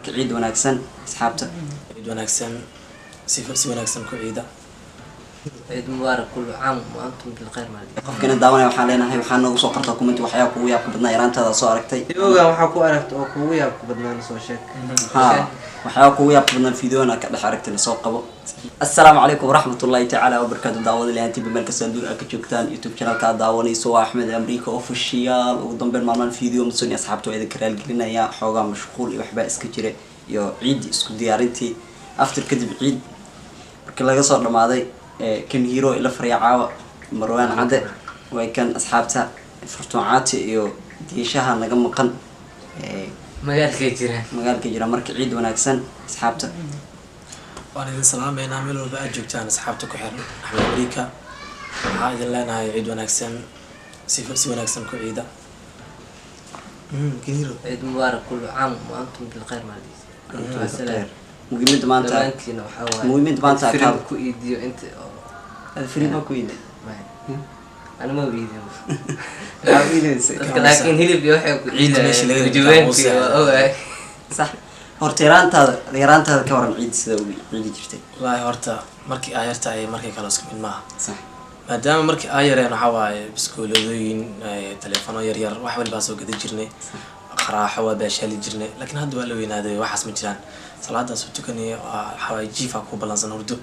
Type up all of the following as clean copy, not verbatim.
عيد وناكسن أصحابته عيد وناكسن si wanaagsan ku ciida عيد مبارك كل عام وأنتم بالخير مالك qofkana daawanaya waxaan leenahay waxaan noogu soo qortaa comment waxyaabo kugu yaab badnaa yaraantaada soo aragtay يوغا waxaa ku aragtay oo kugu yaab badnaan soo sheeg ها waxyaabo kugu yaab badnaa fiidiyoona ka dhex aragtay soo qabo assalaamu calaykum waraxmatullaahi tacaala wabarakaatu daawada leeyahay meel kasta adduunka ka joogtaan youtube channelka daawanayso waa Axmed America official ugu dambeyn maalmahan fiidiyo mas'uul asxaabtu ay karaal gelinaya xoogaa mashquul iyo waxba iska jira iyo ciid isku diyaarintii after kadib ciid markii laga soo dhamaaday kan hero ila faryaacaawa marwaan cade way kan asxaabta furtuucaati iyo diishaha naga maqan magaalka jira markii ciid wanaagsan asxaabta waan idin salaameynaa meel walba aad joogtaan asxaabta ku xiran Axmed America waxaan idin leenahay ciid wanaagsan si wanaagsan ku ciida كثير عيد مبارك كل عام وأنتم بالخير مالك أنتم السلام مهمة ما أنت دمانكينا وحوالي مهمة ما أنت فريم كويديو أنت الفريم ما كويدة أنا ما بيدي عبيدة لكن هلي بيوحي عيد ماشي لغاية جوين في صح horteeraantaada ka waran ciid sida uu ciidi jirtay wallahi horta markii ay yartahay markii kala isku mid maaha sax maadaama markii ay yareen waxa waaye biskoolooyin telefono yar yar wax walba soo gadi jirnay qaraaxo waa baashali jirnay laakiin hadda waa la weynaaday waxaas ma jiraan salaadaas uu tukanay waxa waaye jiifa ku balansan hurdo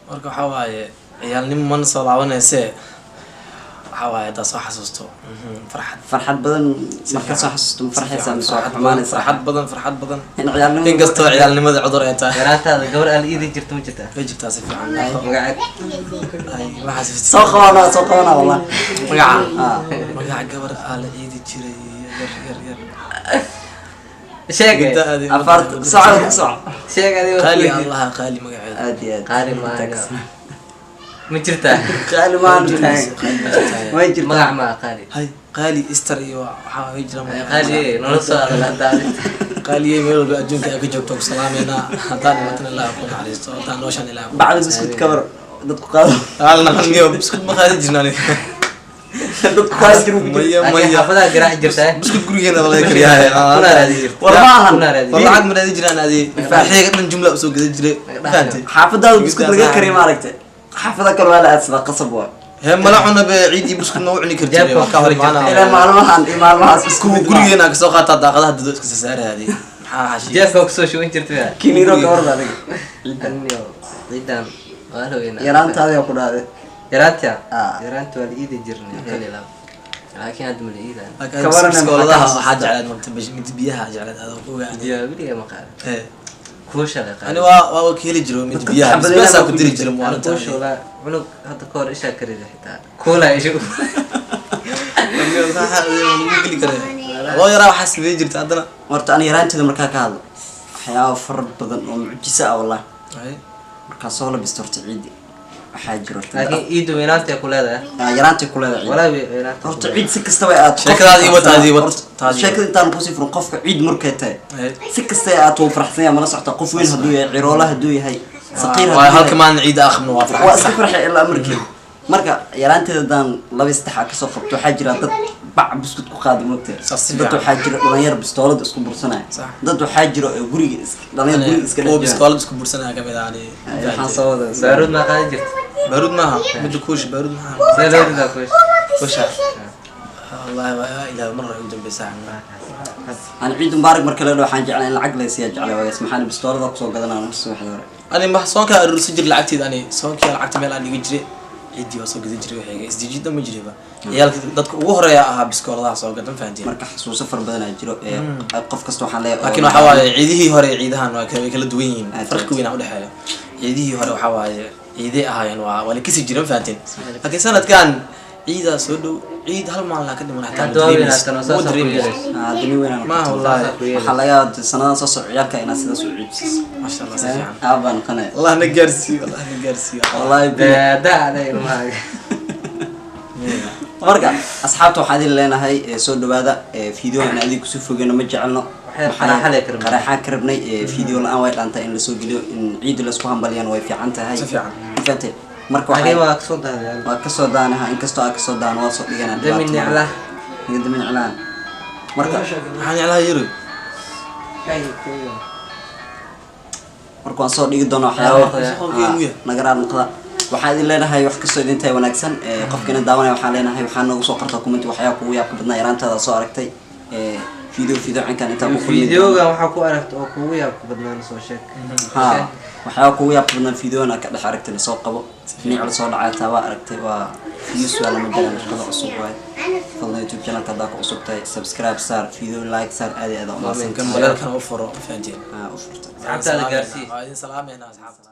marka waxa waaye ciyaalnimo man soo laabanayse waxa waaye taas wax xasuusto farxad badan marka soo xasuusto farxaysa soo xumaanaysa farxad badan in ciyaalnimo in kasto ciyaalnimada cudur ay tahay yaraantaada gabar aan iidi jirto ma jirtaa way jirtaa si fiican magaceed ay waxa soo qabanaa wallah magaca gabar aan la iidi jiray yar sheeg afart socod sheeg qaali allah qaali magaceed aadi qaali ma ما jirtaa qaali ma way jirtaa magac ma qaali hay qaali istar iyo waxa way jiraan qaali nolol soo aadaan qaali meel walba adduunka ay ka joogto salaameena hadaan matana la aqoon xariisto hadaan nooshan ilaa bacda biskut kabar dadku qaado halna hangiyo biskut ma qaadi jirnaan dadku qaadi jiru maya xafada garaac jirtaa biskut gurigeena wala kariyaa kuna raadi jirtaa warmaahan walaad ma raadi jiraan adi faaxiga dhan jumla soo gada jiray faantay xaafadaada biskut laga kariyo ma aragtay xaafada kale waa la adsada qasab waa هي ملاحنا بعيد بس كنا وعني كرتين وكهر معنا إلى معلومات بس كورينا كسوقات الداقة هذا دوس كسر هذه حاشي جاف كوكسو شو أنت تبيها كينيرو كورد هذا إني قدام قالوا هنا يرانت هذا يقول هذا يرانت يا يرانت والإيد جرني هلا لا لكن هذا من الإيد كبرنا سكولها حاجة على مكتب متبيها حاجة على هذا هو يا بدي مقال كوش على أنا وكيل جرو متبيها بس أكو دري جرو موانا كوش ولا عنق هذا كور إيش أكري ده حتى كولا إيش والله يرى حسب يجري عندنا ورت أنا يرانت هذا مركا كهذا حياة فرد بدن ومعجزة والله مركا صولة بستورت عيدي حاجر لكن إيدو يرانت يقول هذا يرانت يقول هذا ولا يرانت ورت عيد سكستويات شكل هذه وت شكل أنت نقصي فرن قفك عيد مركتة سكستويات وفرح ثانية ما نصح تقف وين هدوية عرولة هدوية هاي صقيرة هل كمان عيد آخر من وافرح وأسفرح إلا أمريكا marka yaraanteedan laba istaxa ka soo qabto waxa jira dad bac biskut ku qaadi moogtay dad waxa jira dhalinyar bistoolad isku bursanay dad waxa jira guriga dhalinyar guriga iska oo bistoolad isku bursanay kamid ah waxaan soo wada baarud ma qaadi jirto baarud maaha mid kuush baarud maaha baarud kuush والله إلى مرة يوجد بساعة أنا عيد مبارك مركل له حاجة على العقل يصير على ويا اسمحني بستور ذاك صوت قدنا نفس واحد أنا ما صونك الرسجل لعبتي أنا صونك لعبت ميل أنا يجري عيدي وصوت جدي وحاجة إس جدا مجربة يالك ضدك وهرة يا بسكول الله صوت قدام فهمتي مركح حسوا صفر بدنا يجرو قف كستو حلا لكن حوالي عيده هرة عيدها إنه كل دوين فرق وين أقول حاجة عيده هرة وحوالي عيده هاي إنه ولا كسي جرم فهمتي لكن سنة كان عيدها سودو عيد هل ما الله كده من حتى ما والله حلايات سنة صص عيالك إنها سيدا سعيد ما شاء الله سبحان أبان قناة الله نجرسي والله نجرسي والله ده عليه ما مرجع أصحابته حادي لنا هاي سود هذا فيديو أنا أديك سوف جينا مجعلنا قراحة كربني فيديو الآن وايد أنت إن لسوق إن عيد لسوهم بليان ويفي عنته هاي فهمت marka waxay waa ka soo daadaan waa ka soo daanaha in kasto ka soo daan waa soo dhigana damin nicla damin niclaan marka waxaan jeclahay yiri marka waan soo dhigi doonaa waxyaabo nagaraad noqda waxaan idin leenahay wax kastoo idin tahay wanaagsan qofkina daawanaya waxaan leenahay waxaan noogu soo qortaa comment waxyaabo kugu yaabka badnaa yaraantaada soo aragtay video cankan inta ku videoga waxa ku aragtay oo kugu yaabka badnaa soo sheeg ha waxyaabo kugu yaabka badnaa videona ka dhex aragtay soo qabo nicol soo dhacay taaba aragtay waa views wala ma jiraan shaqada cusub waay fadlan youtube channel ka daaqo cusub tahay subscribe sar video like sar aad u maasan kan balkan u furo faantiin u furta asxaabtaada gaarsiin waa idin salaameynaa asxaabta